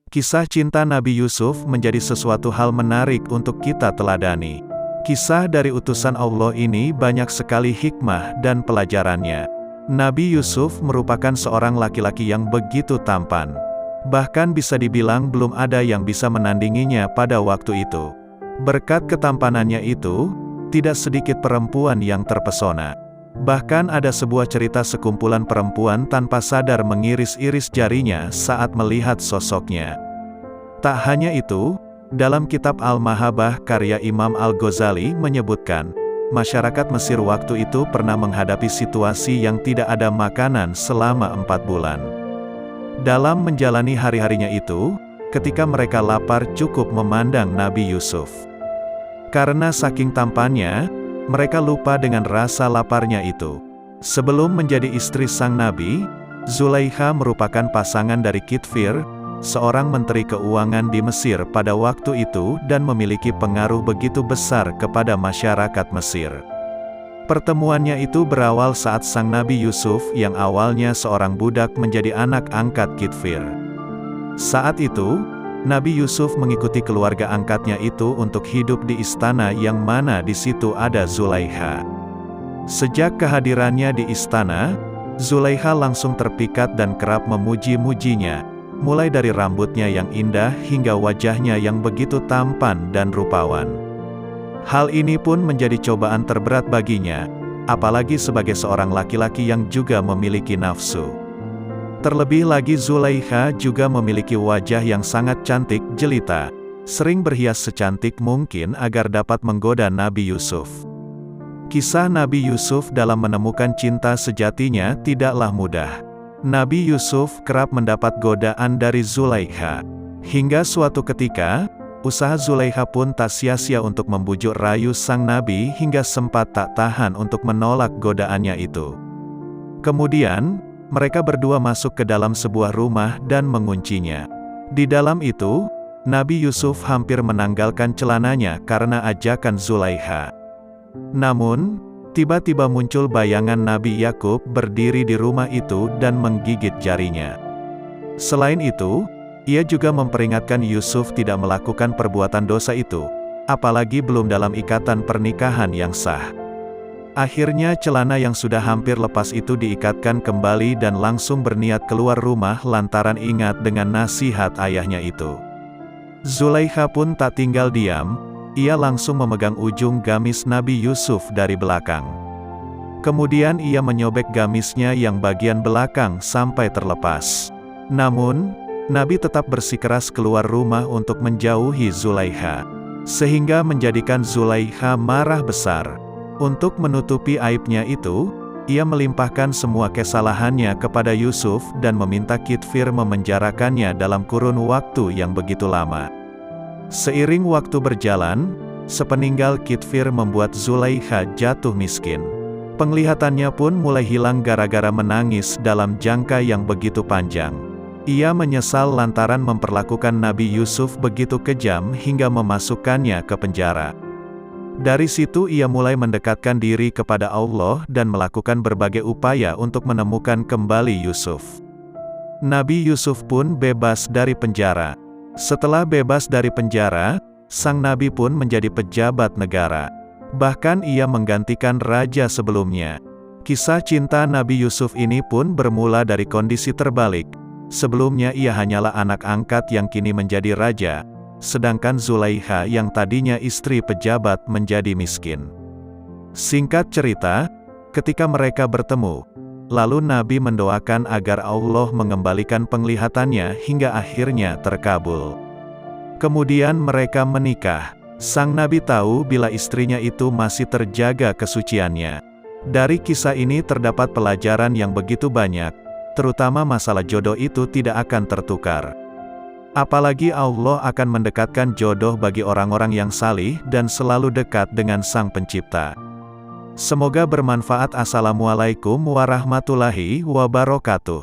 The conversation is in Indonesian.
Kisah cinta Nabi Yusuf menjadi sesuatu hal menarik untuk kita teladani. Kisah dari utusan Allah ini banyak sekali hikmah dan pelajarannya. Nabi Yusuf merupakan seorang laki-laki yang begitu tampan. Bahkan bisa dibilang belum ada yang bisa menandinginya pada waktu itu. Berkat ketampanannya itu, tidak sedikit perempuan yang terpesona. Bahkan ada sebuah cerita sekumpulan perempuan tanpa sadar mengiris-iris jarinya saat melihat sosoknya. Tak hanya itu, dalam kitab Al-Mahabah karya Imam Al-Ghazali menyebutkan, masyarakat Mesir waktu itu pernah menghadapi situasi yang tidak ada makanan selama 4 bulan. Dalam menjalani hari-harinya itu, ketika mereka lapar cukup memandang Nabi Yusuf. Karena saking tampannya, mereka lupa dengan rasa laparnya itu. Sebelum menjadi istri sang Nabi, Zulaikha merupakan pasangan dari Kitfir, seorang menteri keuangan di Mesir pada waktu itu dan memiliki pengaruh begitu besar kepada masyarakat Mesir. Pertemuannya itu berawal saat sang Nabi Yusuf yang awalnya seorang budak menjadi anak angkat Kitfir. Saat itu, Nabi Yusuf mengikuti keluarga angkatnya itu untuk hidup di istana yang mana di situ ada Zulaikha. Sejak kehadirannya di istana, Zulaikha langsung terpikat dan kerap memuji-mujinya, mulai dari rambutnya yang indah hingga wajahnya yang begitu tampan dan rupawan. Hal ini pun menjadi cobaan terberat baginya, apalagi sebagai seorang laki-laki yang juga memiliki nafsu. Terlebih lagi Zulaikha juga memiliki wajah yang sangat cantik jelita, sering berhias secantik mungkin agar dapat menggoda Nabi Yusuf. Kisah Nabi Yusuf dalam menemukan cinta sejatinya tidaklah mudah. Nabi Yusuf kerap mendapat godaan dari Zulaikha. Hingga suatu ketika, usaha Zulaikha pun tak sia-sia untuk membujuk rayu sang Nabi hingga sempat tak tahan untuk menolak godaannya itu. Kemudian, mereka berdua masuk ke dalam sebuah rumah dan menguncinya. Di dalam itu, Nabi Yusuf hampir menanggalkan celananya karena ajakan Zulaikha. Namun, tiba-tiba muncul bayangan Nabi Yakub berdiri di rumah itu dan menggigit jarinya. Selain itu, ia juga memperingatkan Yusuf tidak melakukan perbuatan dosa itu, apalagi belum dalam ikatan pernikahan yang sah. Akhirnya celana yang sudah hampir lepas itu diikatkan kembali dan langsung berniat keluar rumah lantaran ingat dengan nasihat ayahnya itu. Zulaikha pun tak tinggal diam, ia langsung memegang ujung gamis Nabi Yusuf dari belakang. Kemudian ia menyobek gamisnya yang bagian belakang sampai terlepas. Namun, Nabi tetap bersikeras keluar rumah untuk menjauhi Zulaikha, sehingga menjadikan Zulaikha marah besar. Untuk menutupi aibnya itu, ia melimpahkan semua kesalahannya kepada Yusuf dan meminta Kitfir memenjarakannya dalam kurun waktu yang begitu lama. Seiring waktu berjalan, sepeninggal Kitfir membuat Zulaikha jatuh miskin. Penglihatannya pun mulai hilang gara-gara menangis dalam jangka yang begitu panjang. Ia menyesal lantaran memperlakukan Nabi Yusuf begitu kejam hingga memasukkannya ke penjara. Dari situ ia mulai mendekatkan diri kepada Allah dan melakukan berbagai upaya untuk menemukan kembali Yusuf. Nabi Yusuf pun bebas dari penjara. Setelah bebas dari penjara, sang Nabi pun menjadi pejabat negara. Bahkan ia menggantikan raja sebelumnya. Kisah cinta Nabi Yusuf ini pun bermula dari kondisi terbalik. Sebelumnya ia hanyalah anak angkat yang kini menjadi raja, sedangkan Zulaikha yang tadinya istri pejabat menjadi miskin. Singkat cerita, ketika mereka bertemu, lalu Nabi mendoakan agar Allah mengembalikan penglihatannya hingga akhirnya terkabul. Kemudian mereka menikah. Sang Nabi tahu bila istrinya itu masih terjaga kesuciannya. Dari kisah ini terdapat pelajaran yang begitu banyak, terutama masalah jodoh itu tidak akan tertukar. Apalagi Allah akan mendekatkan jodoh bagi orang-orang yang salih dan selalu dekat dengan Sang Pencipta. Semoga bermanfaat. Assalamualaikum warahmatullahi wabarakatuh.